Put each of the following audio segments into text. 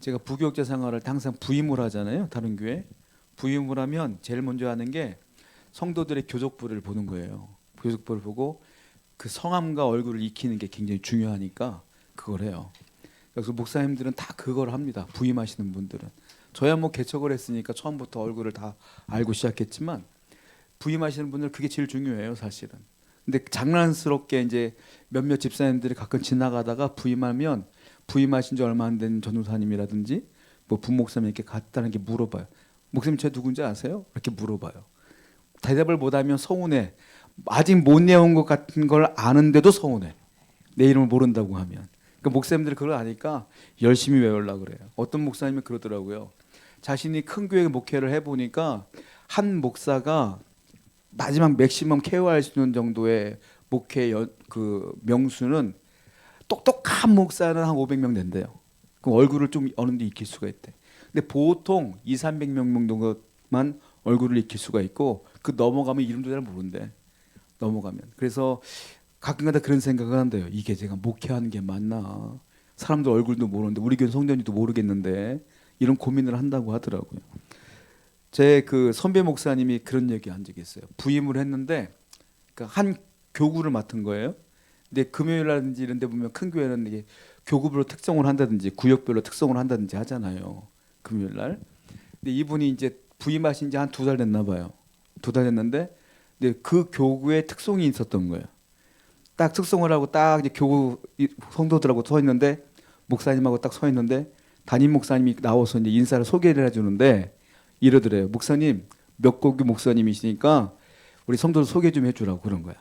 제가 부교육자 생활을 때 항상 부임을 하잖아요. 다른 교회. 부임을 하면 제일 먼저 하는 게 성도들의 교족부를 보는 거예요. 교족부를 보고 그 성함과 얼굴을 익히는 게 굉장히 중요하니까 그걸 해요. 그래서 목사님들은 다 그걸 합니다. 부임하시는 분들은. 저야 뭐 개척을 했으니까 처음부터 얼굴을 다 알고 시작했지만 부임하시는 분들 그게 제일 중요해요, 사실은. 근데 장난스럽게 이제 몇몇 집사님들이 가끔 지나가다가 부임하면 부임하신 지 얼마 안 된 전도사님이라든지 뭐 부목사님 이렇게 갔다는 게 물어봐요. 목사님 저 누군지 아세요? 이렇게 물어봐요. 대답을 못하면 서운해. 아직 못 내온 것 같은 걸 아는데도 서운해. 내 이름을 모른다고 하면. 그러니까 목사님들이 그걸 아니까 열심히 외우려고 그래요. 어떤 목사님이 그러더라고요. 자신이 큰 교회 목회를 해보니까 한 목사가 마지막 맥시멈 케어할 수 있는 정도의 목회 그 명수는 똑똑한 목사는 한 500명 된대요. 그럼 얼굴을 좀 어느 데 익힐 수가 있대. 근데 보통 2, 300명 정도만 얼굴을 익힐 수가 있고 그 넘어가면 이름도 잘 모른대. 넘어가면. 그래서 가끔가다 그런 생각을 한대요. 이게 제가 목회하는 게 맞나? 사람들 얼굴도 모르는데 우리 교회 성전인지도 모르겠는데 이런 고민을 한다고 하더라고요. 제 그 선배 목사님이 그런 얘기 한 적이 있어요. 부임을 했는데 그러니까 한 교구를 맡은 거예요. 근데 금요일이라든지 이런 데 보면 큰 교회는 이게 교구별로 특성을 한다든지 구역별로 특성을 한다든지 하잖아요. 금요일 날. 근데 이분이 이제 부임하신 지 한 2달 됐나 봐요. 2달 됐는데 근데 그 교구에 특성이 있었던 거예요. 딱 특성을 하고 딱 이제 교구 성도들하고 서 있는데 목사님하고 딱 서 있는데 담임 목사님이 나와서 이제 인사를 소개를 해주는데 이러더래요. 목사님 몇 고교 목사님이시니까 우리 성도들 소개 좀 해주라고 그런 거야.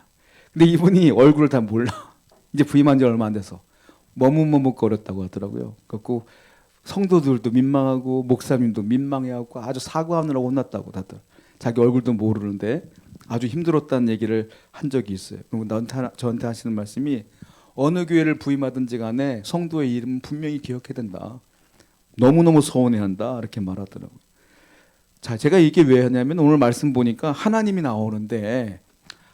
근데 이분이 얼굴을 다 몰라. 이제 부임한 지 얼마 안 돼서 머뭇머뭇거렸다고 하더라고요. 그래갖고 성도들도 민망하고 목사님도 민망해하고 아주 사과하느라고 혼났다고 다들. 자기 얼굴도 모르는데 아주 힘들었다는 얘기를 한 적이 있어요. 그리고 저한테 하시는 말씀이 어느 교회를 부임하든지 간에 성도의 이름은 분명히 기억해야 된다. 너무너무 서운해한다. 이렇게 말하더라고요. 자, 제가 이게 왜 하냐면 오늘 말씀 보니까 하나님이 나오는데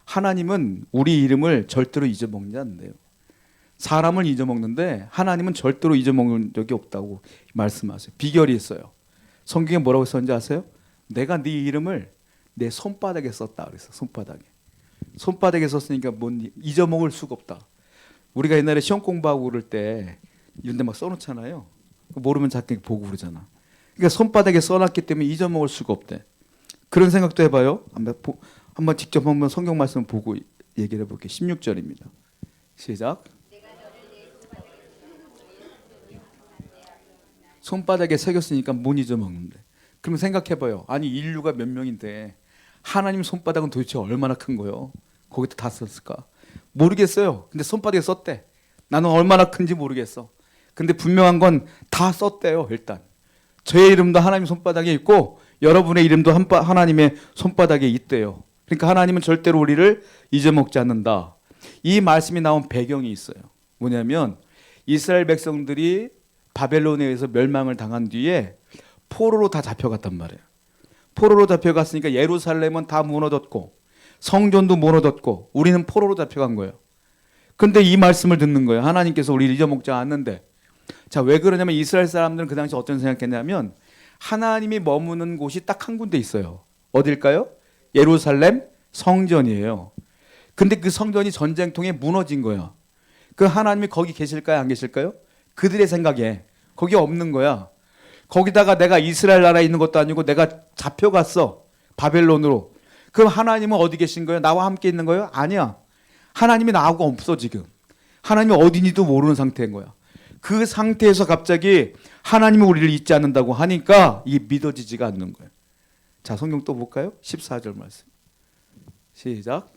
하나님은 우리 이름을 절대로 잊어먹지 않는데요. 사람을 잊어먹는데 하나님은 절대로 잊어먹는 적이 없다고 말씀하세요. 비결이 있어요. 성경에 뭐라고 썼는지 아세요? 내가 네 이름을 내 손바닥에 썼다 그랬어. 손바닥에. 손바닥에 썼으니까 잊어먹을 수가 없다. 우리가 옛날에 시험 공부하고 그럴 때 이런 데 막 써놓잖아요. 모르면 자꾸 보고 그러잖아. 그러니까 손바닥에 써놨기 때문에 잊어먹을 수가 없대. 그런 생각도 해봐요. 한번 직접 한번 성경 말씀 보고 얘기를 해볼게요. 16절입니다. 시작. 손바닥에 새겼으니까 못 잊어먹는데. 그러면 생각해봐요. 아니 인류가 몇 명인데 하나님 손바닥은 도대체 얼마나 큰 거예요? 거기다 다 썼을까? 모르겠어요. 근데 손바닥에 썼대. 나는 얼마나 큰지 모르겠어. 근데 분명한 건 다 썼대요. 일단 저의 이름도 하나님 손바닥에 있고 여러분의 이름도 하나님의 손바닥에 있대요. 그러니까 하나님은 절대로 우리를 잊어먹지 않는다. 이 말씀이 나온 배경이 있어요. 뭐냐면 이스라엘 백성들이 바벨론에 의해서 멸망을 당한 뒤에 포로로 다 잡혀갔단 말이에요. 포로로 잡혀갔으니까 예루살렘은 다 무너졌고 성전도 무너졌고 우리는 포로로 잡혀간 거예요. 그런데 이 말씀을 듣는 거예요. 하나님께서 우리를 잊어먹지 않는데. 자, 왜 그러냐면 이스라엘 사람들은 그 당시 어떤 생각했냐면 하나님이 머무는 곳이 딱 한 군데 있어요. 어딜까요? 예루살렘 성전이에요. 근데 그 성전이 전쟁통에 무너진 거야. 그 하나님이 거기 계실까요? 안 계실까요? 그들의 생각에 거기 없는 거야. 거기다가 내가 이스라엘 나라에 있는 것도 아니고 내가 잡혀갔어. 바벨론으로. 그럼 하나님은 어디 계신 거예요? 나와 함께 있는 거예요? 아니야. 하나님이 나하고 없어 지금. 하나님이 어디인지도 모르는 상태인 거야. 그 상태에서 갑자기 하나님이 우리를 잊지 않는다고 하니까 이게 믿어지지가 않는 거예요. 자, 성경 또 볼까요? 14절 말씀. 시작.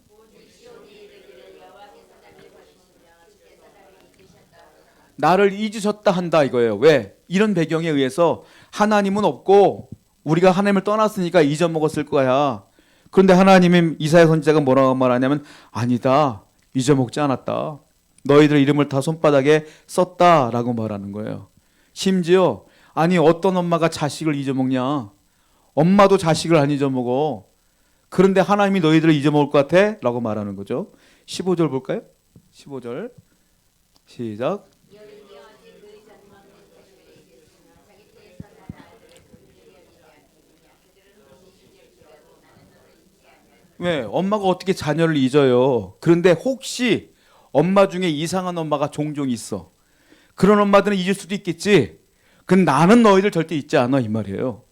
나를 잊으셨다 한다 이거예요. 왜? 이런 배경에 의해서 하나님은 없고 우리가 하나님을 떠났으니까 잊어먹었을 거야. 그런데 하나님이 이사야 선지자가 뭐라고 말하냐면 아니다. 잊어먹지 않았다. 너희들 이름을 다 손바닥에 썼다라고 말하는 거예요. 심지어 아니 어떤 엄마가 자식을 잊어먹냐. 엄마도 자식을 안 잊어먹어. 그런데 하나님이 너희들을 잊어먹을 것 같아? 라고 말하는 거죠. 15절 볼까요? 15절 시작. 왜 엄마가 어떻게 자녀를 잊어요? 그런데 혹시 엄마 중에 이상한 엄마가 종종 있어. 그런 엄마들은 잊을 수도 있겠지. 근데 나는 너희들 절대 잊지 않아 이 말이에요.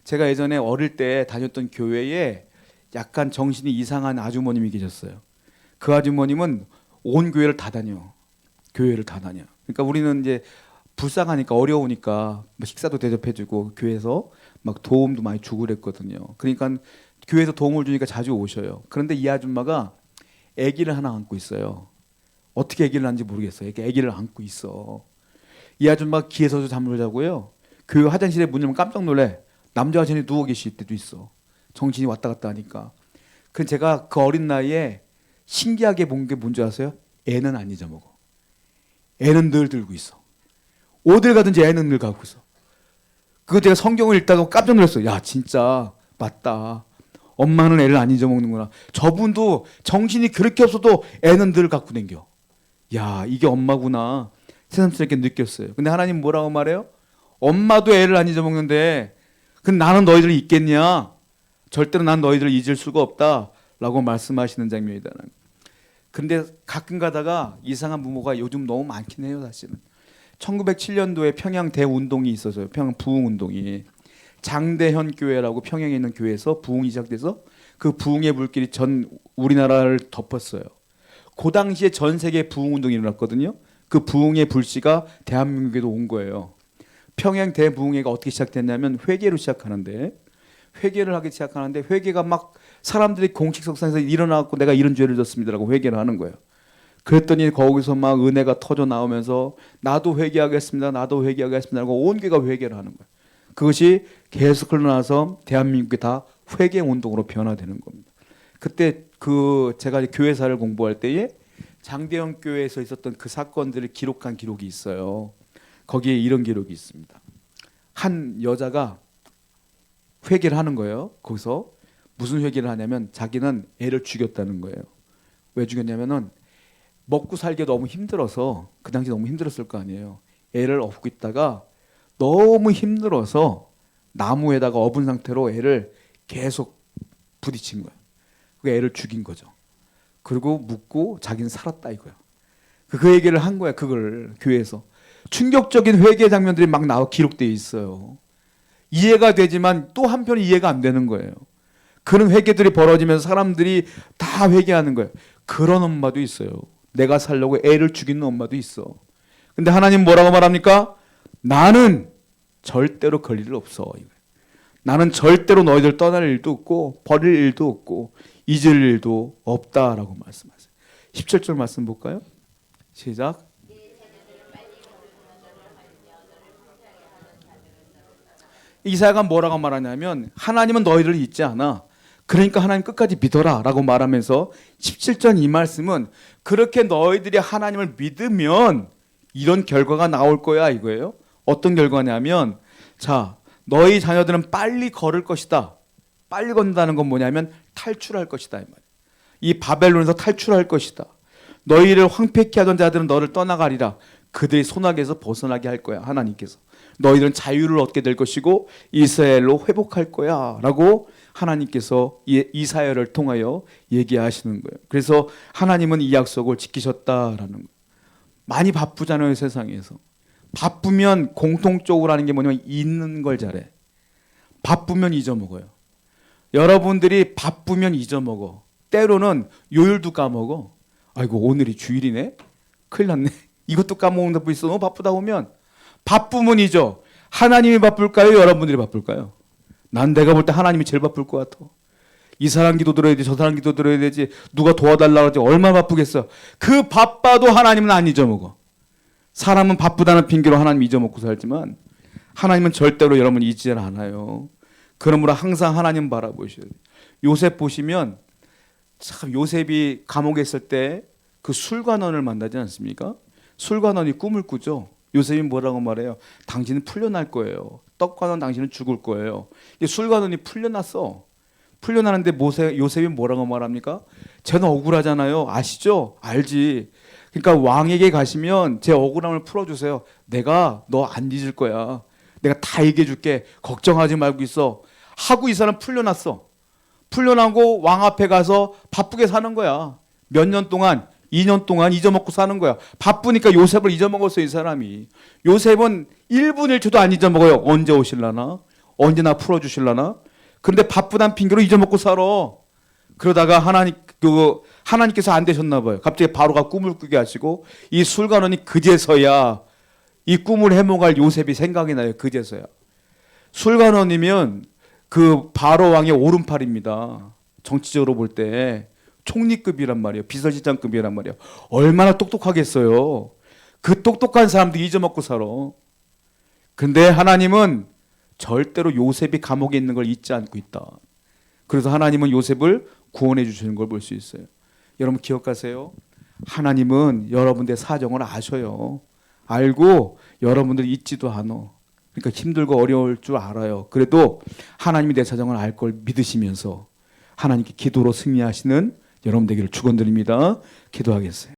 제가 예전에 어릴 때 다녔던 교회에 약간 정신이 이상한 아주머님이 계셨어요. 그 아주머님은 온 교회를 다 다녀. 교회를 다 다녀. 그러니까 우리는 이제 불쌍하니까 어려우니까 뭐 식사도 대접해주고 교회에서 막 도움도 많이 주고 그랬거든요. 그러니까 교회에서 도움을 주니까 자주 오셔요. 그런데 이 아줌마가 아기를 하나 안고 있어요. 어떻게 아기를 낳는지 모르겠어요. 이렇게 아기를 안고 있어. 이 아줌마가 기에서도 잠을 자고요. 교회 화장실에 문 열면 깜짝 놀래. 남자 화장실에 누워 계실 때도 있어. 정신이 왔다 갔다 하니까. 그 제가 그 어린 나이에 신기하게 본 게 뭔지 아세요? 애는 안 잊어먹어. 애는 늘 들고 있어. 어딜 가든지 애는 늘 가고 있어. 그거 제가 성경을 읽다가 깜짝 놀랐어요. 야 진짜 맞다. 엄마는 애를 안 잊어먹는구나. 저분도 정신이 그렇게 없어도 애는 늘 갖고 댕겨. 야 이게 엄마구나. 새삼스럽게 느꼈어요. 근데 하나님 뭐라고 말해요? 엄마도 애를 안 잊어먹는데 근데 나는 너희들을 잊겠냐? 절대로 난 너희들을 잊을 수가 없다 라고 말씀하시는 장면이다. 근데 가끔 가다가 이상한 부모가 요즘 너무 많긴 해요. 사실은 1907년도에 평양 대운동이 있어서요. 평양 부흥운동이 장대현 교회라고 평양에 있는 교회에서 부흥이 시작돼서 그 부흥의 불길이 전 우리나라를 덮었어요. 그 당시에 전 세계 부흥운동이 일어났거든요. 그 부흥의 불씨가 대한민국에도 온 거예요. 평양 대부흥회가 어떻게 시작됐냐면 회개로 시작하는데 회개를 하기 시작하는데 회개가 막 사람들이 공식석상에서 일어나고 내가 이런 죄를 졌습니다라고 회개를 하는 거예요. 그랬더니 거기서 막 은혜가 터져 나오면서 나도 회개하겠습니다. 나도 회개하겠습니다. 하고 온 교회가 회개를 하는 거예요. 그것이 계속 흘러나서 대한민국이 다 회개 운동으로 변화되는 겁니다. 그때 그 제가 교회사를 공부할 때에 장대현 교회에서 있었던 그 사건들을 기록한 기록이 있어요. 거기에 이런 기록이 있습니다. 한 여자가 회개를 하는 거예요. 거기서 무슨 회개를 하냐면 자기는 애를 죽였다는 거예요. 왜 죽였냐면은 먹고 살기 너무 힘들어서 그 당시 너무 힘들었을 거 아니에요. 애를 업고 있다가 너무 힘들어서 나무에다가 업은 상태로 애를 계속 부딪힌 거예요. 그 애를 죽인 거죠. 그리고 묻고 자기는 살았다 이거야. 그 얘기를 한 거야. 그걸 교회에서. 충격적인 회개 장면들이 막 나와 기록되어 있어요. 이해가 되지만 또 한편 이해가 안 되는 거예요. 그런 회개들이 벌어지면서 사람들이 다 회개하는 거예요. 그런 엄마도 있어요. 내가 살려고 애를 죽이는 엄마도 있어. 근데 하나님 뭐라고 말합니까? 나는 절대로 그럴 일 없어. 나는 절대로 너희들 떠날 일도 없고 버릴 일도 없고 잊을 일도 없다라고 말씀하세요. 17절 말씀 볼까요? 시작. 이사야가 뭐라고 말하냐면 하나님은 너희를 잊지 않아. 그러니까 하나님 끝까지 믿어라 라고 말하면서 17절 이 말씀은 그렇게 너희들이 하나님을 믿으면 이런 결과가 나올 거야 이거예요. 어떤 결과냐면 자 너희 자녀들은 빨리 걸을 것이다. 빨리 건다는 건 뭐냐면 탈출할 것이다 이 말이에요. 이 바벨론에서 탈출할 것이다. 너희를 황폐케 하던 자들은 너를 떠나가리라. 그들이 소나기에서 벗어나게 할 거야 하나님께서. 너희들은 자유를 얻게 될 것이고 이스라엘로 회복할 거야 라고 하나님께서 이사야를 통하여 얘기하시는 거예요. 그래서 하나님은 이 약속을 지키셨다라는 거예요. 많이 바쁘잖아요 세상에서. 바쁘면 공통적으로 하는 게 뭐냐면 잊는 걸 잘해. 바쁘면 잊어먹어요. 여러분들이 바쁘면 잊어먹어. 때로는 요일도 까먹어. 아이고 오늘이 주일이네. 큰일 났네. 이것도 까먹는 데 있어. 너무 바쁘다 보면 바쁘면 잊어. 하나님이 바쁠까요? 여러분들이 바쁠까요? 난 내가 볼 때 하나님이 제일 바쁠 것 같아. 이 사람 기도 들어야 되지 저 사람 기도 들어야 되지 누가 도와달라고 하지 얼마나 바쁘겠어. 그 바빠도 하나님은 안 잊어먹어. 사람은 바쁘다는 핑계로 하나님 잊어먹고 살지만 하나님은 절대로 여러분 잊지 않아요. 그러므로 항상 하나님 바라보셔야 돼요. 요셉 보시면 참 요셉이 감옥에 있을 때 그 술관원을 만나지 않습니까? 술관원이 꿈을 꾸죠. 요셉이 뭐라고 말해요? 당신은 풀려날 거예요. 떡관원 당신은 죽을 거예요. 술관원이 풀려났어. 풀려나는데 요셉이 뭐라고 말합니까? 쟤는 억울하잖아요. 아시죠? 알지. 그러니까 왕에게 가시면 제 억울함을 풀어주세요. 내가 너 안 잊을 거야. 내가 다 얘기해 줄게. 걱정하지 말고 있어. 하고 이 사람 풀려났어. 풀려나고 왕 앞에 가서 바쁘게 사는 거야. 몇 년 동안, 2년 동안 잊어먹고 사는 거야. 바쁘니까 요셉을 잊어먹었어요, 이 사람이. 요셉은 1분 1초도 안 잊어먹어요. 언제 오실라나? 언제나 풀어주실라나? 그런데 바쁘단 핑계로 잊어먹고 살아. 그러다가 하나님께서 안 되셨나 봐요. 갑자기 바로가 꿈을 꾸게 하시고 이 술관원이 그제서야 이 꿈을 해몽할 요셉이 생각이 나요. 그제서야. 술관원이면 그 바로 왕의 오른팔입니다. 정치적으로 볼 때 총리급이란 말이에요. 비서실장급이란 말이에요. 얼마나 똑똑하겠어요. 그 똑똑한 사람들이 잊어먹고 살아. 근데 하나님은 절대로 요셉이 감옥에 있는 걸 잊지 않고 있다. 그래서 하나님은 요셉을 구원해 주시는 걸 볼 수 있어요. 여러분 기억하세요. 하나님은 여러분들의 사정을 아셔요. 알고 여러분들 잊지도 않아. 그러니까 힘들고 어려울 줄 알아요. 그래도 하나님이 내 사정을 알 걸 믿으시면서 하나님께 기도로 승리하시는 여러분 되기를 축원드립니다. 기도하겠어요.